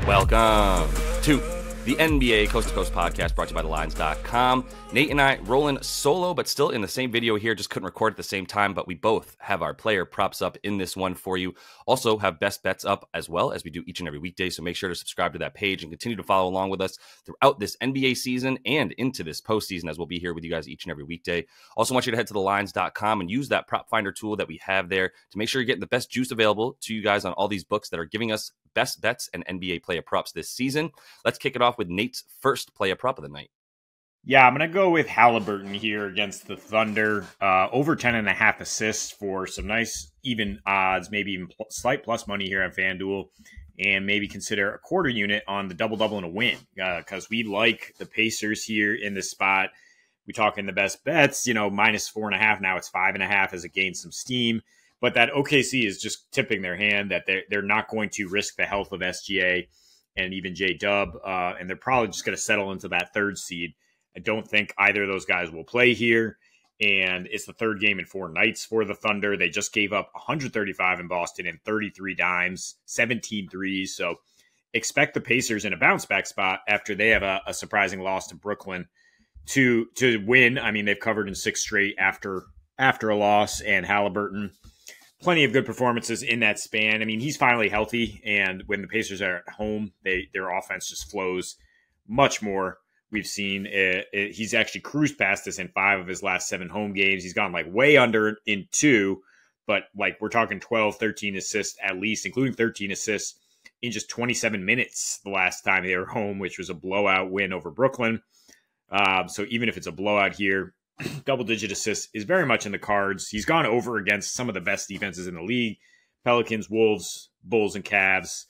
Welcome to the NBA Coast to Coast podcast brought to you by thelines.com. Nate and I rolling solo, but still in the same video here. Just couldn't record at the same time, but we both have our player props up in this one for you. Also have best bets up as well as we do each and every weekday. So make sure to subscribe to that page and continue to follow along with us throughout this NBA season and into this postseason, as we'll be here with you guys each and every weekday. Also want you to head to thelines.com and use that prop finder tool that we have there to make sure you're getting the best juice available to you guys on all these books that are giving us best bets and NBA player props this season. Let's kick it off with Nate's first player prop of the night. Yeah, I'm going to go with Halliburton here against the Thunder. Over 10.5 assists for some nice even odds, maybe even slight plus money here on FanDuel, and maybe consider a quarter unit on the double-double and a win because we like the Pacers here in this spot. We talk in the best bets, minus 4.5. Now it's 5.5 as it gains some steam. But that OKC is just tipping their hand that they're not going to risk the health of SGA and even J-Dub, and they're probably just going to settle into that third seed. I don't think either of those guys will play here, and it's the third game in 4 nights for the Thunder. They just gave up 135 in Boston and 33 dimes, 17 threes, so expect the Pacers in a bounce-back spot after they have a surprising loss to Brooklyn to win. I mean, they've covered in 6 straight after a loss, and Halliburton – plenty of good performances in that span. I mean, he's finally healthy, and when the Pacers are at home, their offense just flows much more. We've seen he's actually cruised past this in 5 of his last 7 home games. He's gone way under in 2, but we're talking 12, 13 assists at least, including 13 assists in just 27 minutes the last time they were home, which was a blowout win over Brooklyn. So even if it's a blowout here, double-digit assists is very much in the cards. He's gone over against some of the best defenses in the league: Pelicans, Wolves, Bulls, and Cavs.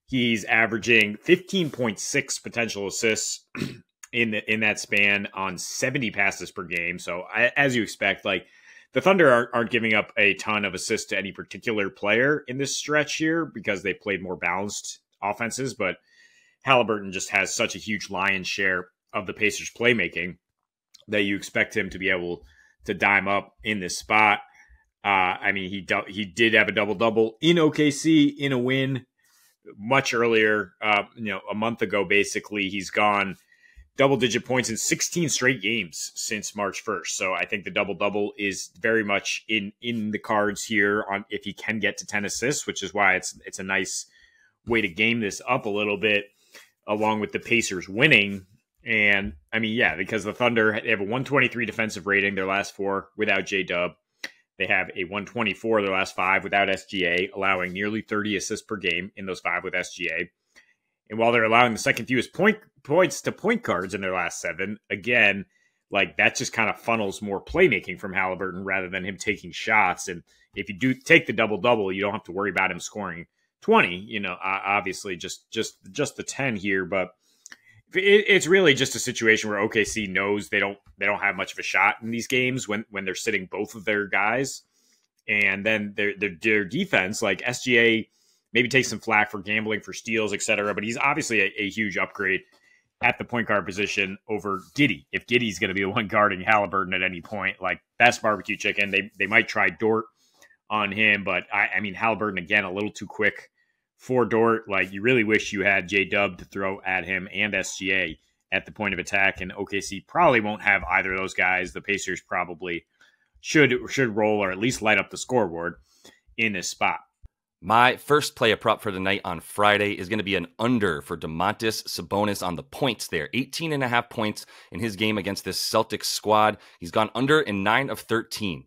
He's averaging 15.6 potential assists in that span on 70 passes per game. So as you expect, the Thunder aren't giving up a ton of assists to any particular player in this stretch here because they played more balanced offenses. But Halliburton just has such a huge lion's share of the Pacers' playmaking that you expect him to be able to dime up in this spot. I mean, he did have a double-double in OKC in a win much earlier, a month ago, basically. He's gone double-digit points in 16 straight games since March 1st. So I think the double-double is very much in the cards here on if he can get to 10 assists, which is why it's a nice way to game this up a little bit, along with the Pacers winning. And I mean, yeah, because the Thunder, they have a 123 defensive rating their last 4 without J-Dub. They have a 124 their last 5 without SGA, allowing nearly 30 assists per game in those 5 with SGA. And while they're allowing the second fewest points to point guards in their last 7, again, that just kind of funnels more playmaking from Halliburton rather than him taking shots. And if you do take the double-double, you don't have to worry about him scoring 20. Obviously just the 10 here, but it's really just a situation where OKC knows they don't have much of a shot in these games when they're sitting both of their guys, and then their defense, SGA, maybe takes some flack for gambling for steals, etc. But he's obviously a huge upgrade at the point guard position over Giddey. If Giddey's going to be the one guarding Halliburton at any point, that's barbecue chicken. They might try Dort on him, but I mean Halliburton again a little too quick for Dort. You really wish you had J-Dub to throw at him and SGA at the point of attack, and OKC probably won't have either of those guys. The Pacers probably should roll or at least light up the scoreboard in this spot. My first player prop for the night on Friday is going to be an under for Domantas Sabonis on the points there. 18.5 points in his game against this Celtics squad. He's gone under in 9 of 13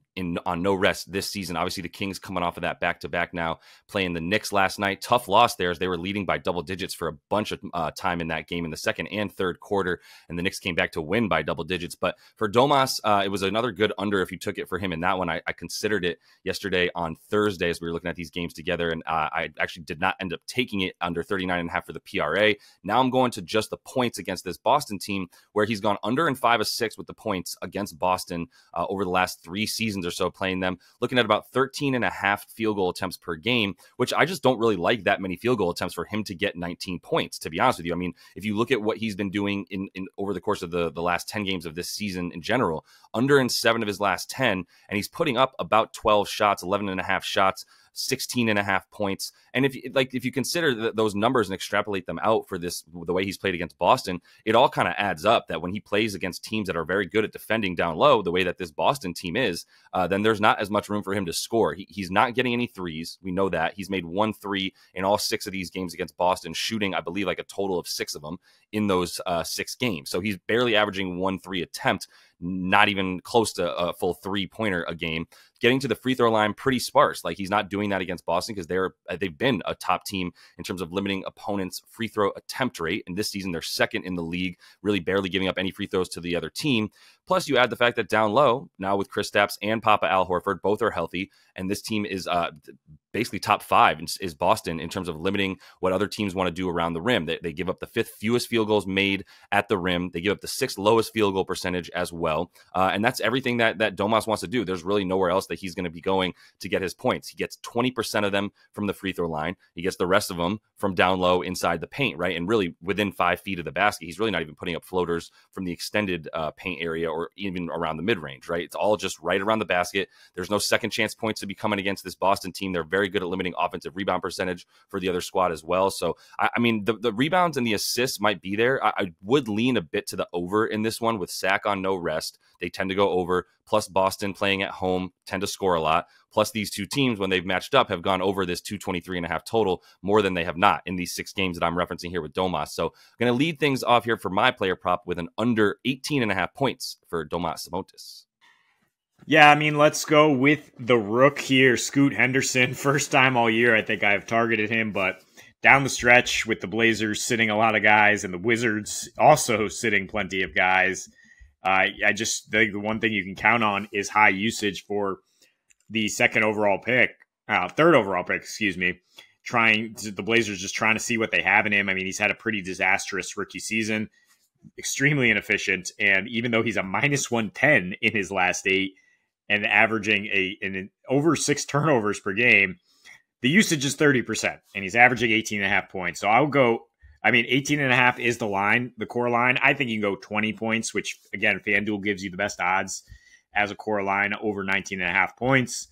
on no rest this season. Obviously, the Kings coming off of that back-to-back now, playing the Knicks last night. Tough loss there as they were leading by double digits for a bunch of time in that game in the second and third quarter, and the Knicks came back to win by double digits. But for Domas, it was another good under if you took it for him in that one. I considered it yesterday on Thursday as we were looking at these games together, and I actually did not end up taking it under 39.5 for the PRA. Now I'm going to just the points against this Boston team, where he's gone under in 5 of 6 with the points against Boston over the last 3 seasons or so playing them, looking at about 13.5 field goal attempts per game, which I just don't really like that many field goal attempts for him to get 19 points, to be honest with you. I mean, if you look at what he's been doing in over the course of the last 10 games of this season in general, under in 7 of his last 10, and he's putting up about 12 shots, 11.5 shots 16.5 points. And if you consider those numbers and extrapolate them out for the way he's played against Boston, it all kind of adds up that when he plays against teams that are very good at defending down low, the way that this Boston team is, then there's not as much room for him to score. He's not getting any threes. We know that. He's made 1 3 in all 6 of these games against Boston, shooting, I believe, like a total of 6 of them in those 6 games. So he's barely averaging 1 3 attempt, not even close to a full 3-pointer a game. Getting to the free throw line pretty sparse. Like, he's not doing that against Boston because they've been a top team in terms of limiting opponents' free throw attempt rate. And this season, they're second in the league, really barely giving up any free throws to the other team. Plus, you add the fact that down low, now with Kristaps and Papa Al Horford, both are healthy. And this team is basically top 5 is Boston in terms of limiting what other teams want to do around the rim. They give up the 5th fewest field goals made at the rim. They give up the 6th lowest field goal percentage as well. And that's everything that Domas wants to do. There's really nowhere else that he's going to be going to get his points. He gets 20% of them from the free throw line. He gets the rest of them from down low inside the paint, right? And really within 5 feet of the basket. He's really not even putting up floaters from the extended paint area or even around the mid-range, right? It's all just right around the basket. There's no second chance points to be coming against this Boston team. They're very good at limiting offensive rebound percentage for the other squad as well. So, I mean, the rebounds and the assists might be there. I would lean a bit to the over in this one with Sack on no rest. They tend to go over. Plus, Boston playing at home tend to score a lot. Plus, these two teams, when they've matched up, have gone over this 223.5 total more than they have not in these 6 games that I'm referencing here with Domas. So I'm going to lead things off here for my player prop with an under 18.5 points for Domas Sabonis. Yeah, I mean, let's go with the rook here, Scoot Henderson. First time all year, I think I've targeted him, but down the stretch with the Blazers sitting a lot of guys and the Wizards also sitting plenty of guys, I just think the one thing you can count on is high usage for the third overall pick, excuse me. The Blazers just trying to see what they have in him. I mean, he's had a pretty disastrous rookie season, extremely inefficient, and even though he's a minus 110 in his last 8 and averaging an over 6 turnovers per game, the usage is 30%, and he's averaging 18.5 points. So I'll go. I mean, 18.5 is the line, the core line. I think you can go 20 points, which, again, FanDuel gives you the best odds as a core line over 19.5 points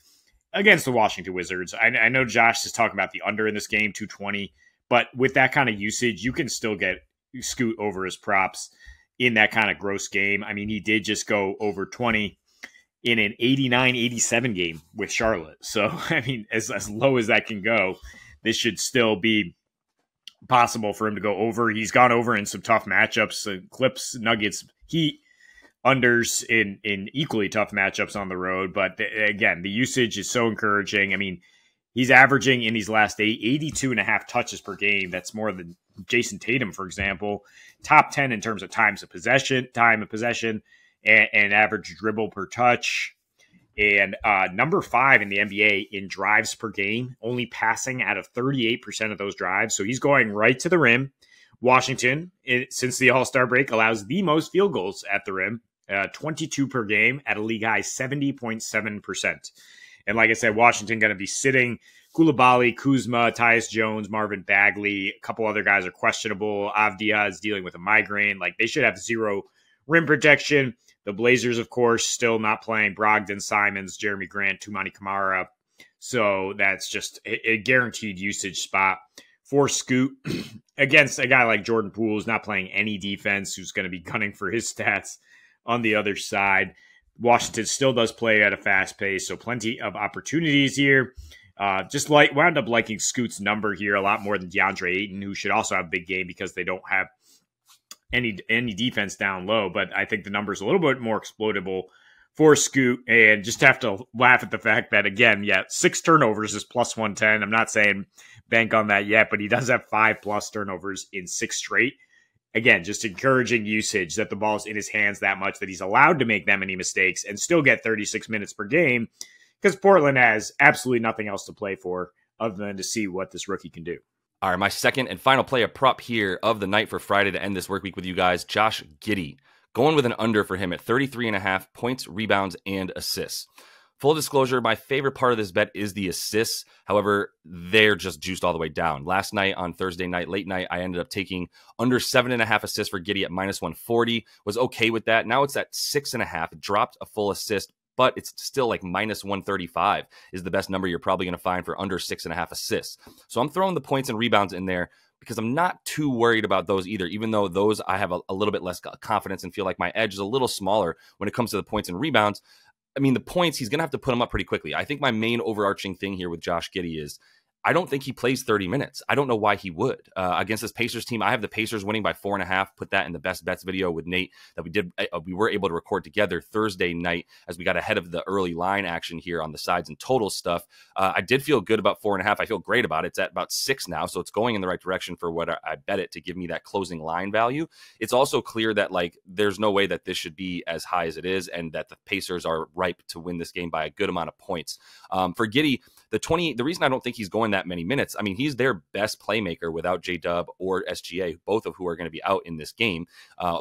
against the Washington Wizards. I know Josh is talking about the under in this game, 220, but with that kind of usage, you can still get Scoot over his props in that kind of gross game. I mean, he did just go over 20 in an 89-87 game with Charlotte. So, I mean, as low as that can go, this should still be possible for him to go over. He's gone over in some tough matchups, Clips, Nuggets, Heat, unders in equally tough matchups on the road. But again, the usage is so encouraging. I mean, he's averaging in these last 82.5 touches per game. That's more than Jason Tatum, for example. Top 10 in terms of time of possession, and average dribble per touch. And number 5 in the NBA in drives per game, only passing out of 38% of those drives. So he's going right to the rim. Washington, since the All-Star break, allows the most field goals at the rim, 22 per game at a league high 70.7%. And like I said, Washington going to be sitting Coulibaly, Kuzma, Tyus Jones, Marvin Bagley. A couple other guys are questionable. Avdia is dealing with a migraine. Like, they should have 0 rim protection. The Blazers, of course, still not playing Brogdon, Simons, Jeremy Grant, Toumani Camara. So that's just a guaranteed usage spot for Scoot against a guy like Jordan Poole, who's not playing any defense, who's going to be gunning for his stats on the other side. Washington still does play at a fast pace, so plenty of opportunities here. Wound up liking Scoot's number here a lot more than DeAndre Ayton, who should also have a big game because they don't have any defense down low. But I think the number is a little bit more exploitable for Scoot, and just have to laugh at the fact that, again, 6 turnovers is plus 110. I'm not saying bank on that yet, but he does have 5+ turnovers in 6 straight. Again, just encouraging usage, that the ball's in his hands that much, that he's allowed to make that many mistakes and still get 36 minutes per game, because Portland has absolutely nothing else to play for other than to see what this rookie can do. All right, my second and final player prop here of the night for Friday to end this work week with you guys, Josh Giddey. Going with an under for him at 33.5 points, rebounds, and assists. Full disclosure, my favorite part of this bet is the assists. However, they're just juiced all the way down. Last night on Thursday night, late night, I ended up taking under 7.5 assists for Giddey at minus 140. Was okay with that. Now it's at 6.5. Dropped a full assist but it's still like minus 135 is the best number you're probably going to find for under 6.5 assists. So I'm throwing the points and rebounds in there because I'm not too worried about those either, even though those I have a little bit less confidence and feel like my edge is a little smaller when it comes to the points and rebounds. I mean, the points, he's going to have to put them up pretty quickly. I think my main overarching thing here with Josh Giddey is I don't think he plays 30 minutes. I don't know why he would. Against this Pacers team, I have the Pacers winning by 4.5. Put that in the best bets video with Nate that we did. We were able to record together Thursday night as we got ahead of the early line action here on the sides and total stuff. I did feel good about 4.5. I feel great about it. It's at about 6 now, so it's going in the right direction for what I bet it to give me that closing line value. It's also clear that like there's no way that this should be as high as it is, and that the Pacers are ripe to win this game by a good amount of points. For Giddey, the reason I don't think he's going that many minutes, I mean, he's their best playmaker without J-Dub or SGA, both of who are going to be out in this game,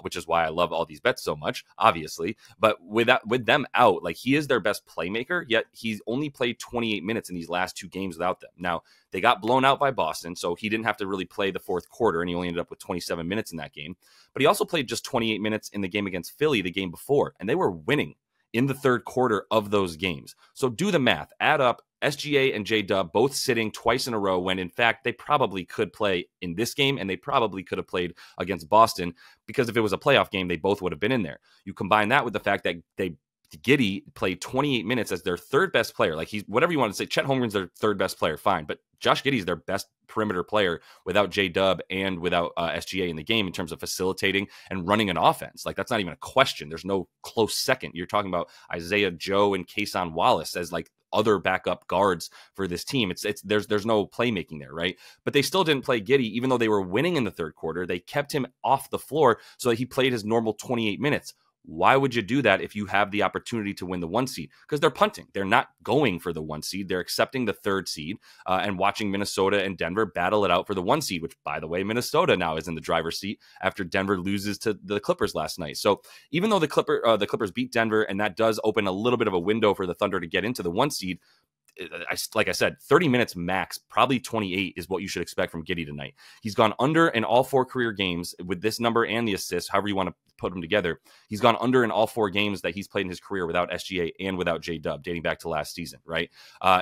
which is why I love all these bets so much, obviously. But with them out, like he is their best playmaker, yet he's only played 28 minutes in these last 2 games without them. Now, they got blown out by Boston, so he didn't have to really play the fourth quarter, and he only ended up with 27 minutes in that game. But he also played just 28 minutes in the game against Philly the game before, and they were winning in the third quarter of those games. So do the math, add up SGA and J-Dub both sitting twice in a row when in fact they probably could play in this game, and they probably could have played against Boston, because if it was a playoff game, they both would have been in there. You combine that with the fact that Giddey played 28 minutes as their third best player. Like he's whatever you want to say, Chet Holmgren's their third best player, fine. But Josh Giddey's their best perimeter player without J-Dub and without SGA in the game in terms of facilitating and running an offense. Like that's not even a question. There's no close second. You're talking about Isaiah Joe and Kason Wallace as like other backup guards for this team. There's no playmaking there, right? But they still didn't play Giddey, even though they were winning in the third quarter. They kept him off the floor so that he played his normal 28 minutes. Why would you do that if you have the opportunity to win the 1 seed? Because they're punting. They're not going for the 1 seed. They're accepting the 3rd seed and watching Minnesota and Denver battle it out for the 1 seed, which, by the way, Minnesota now is in the driver's seat after Denver loses to the Clippers last night. So even though the Clippers beat Denver, and that does open a little bit of a window for the Thunder to get into the 1 seed, like I said, 30 minutes max, probably 28 is what you should expect from Giddey tonight. He's gone under in all 4 career games with this number and the assists, however you want to put them together. He's gone under in all 4 games that he's played in his career without SGA and without J-Dub, dating back to last season, right?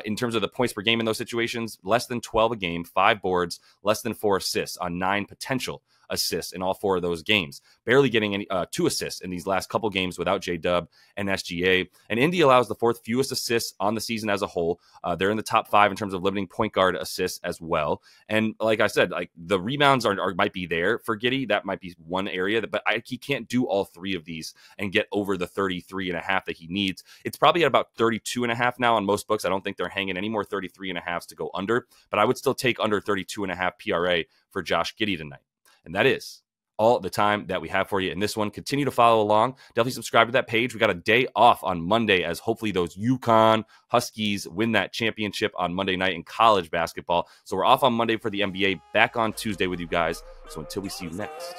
In terms of the points per game in those situations, less than 12 a game, 5 boards, less than 4 assists on 9 potential assists in all 4 of those games, barely getting any 2 assists in these last couple games without J-Dub and SGA. And Indy allows the 4th fewest assists on the season as a whole. They're in the top 5 in terms of limiting point guard assists as well. And like I said, like the rebounds might be there for Giddey. That might be one area, but he can't do all 3 of these and get over the 33.5 that he needs. It's probably at about 32.5 now on most books. I don't think they're hanging any more 33.5s to go under, but I would still take under 32.5 PRA for Josh Giddey tonight. And that is all the time that we have for you in this one. Continue to follow along. Definitely subscribe to that page. We got a day off on Monday as hopefully those UConn Huskies win that championship on Monday night in college basketball. So we're off on Monday for the NBA, back on Tuesday with you guys. So until we see you next,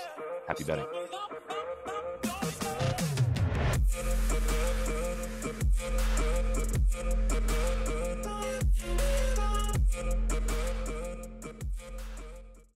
happy betting.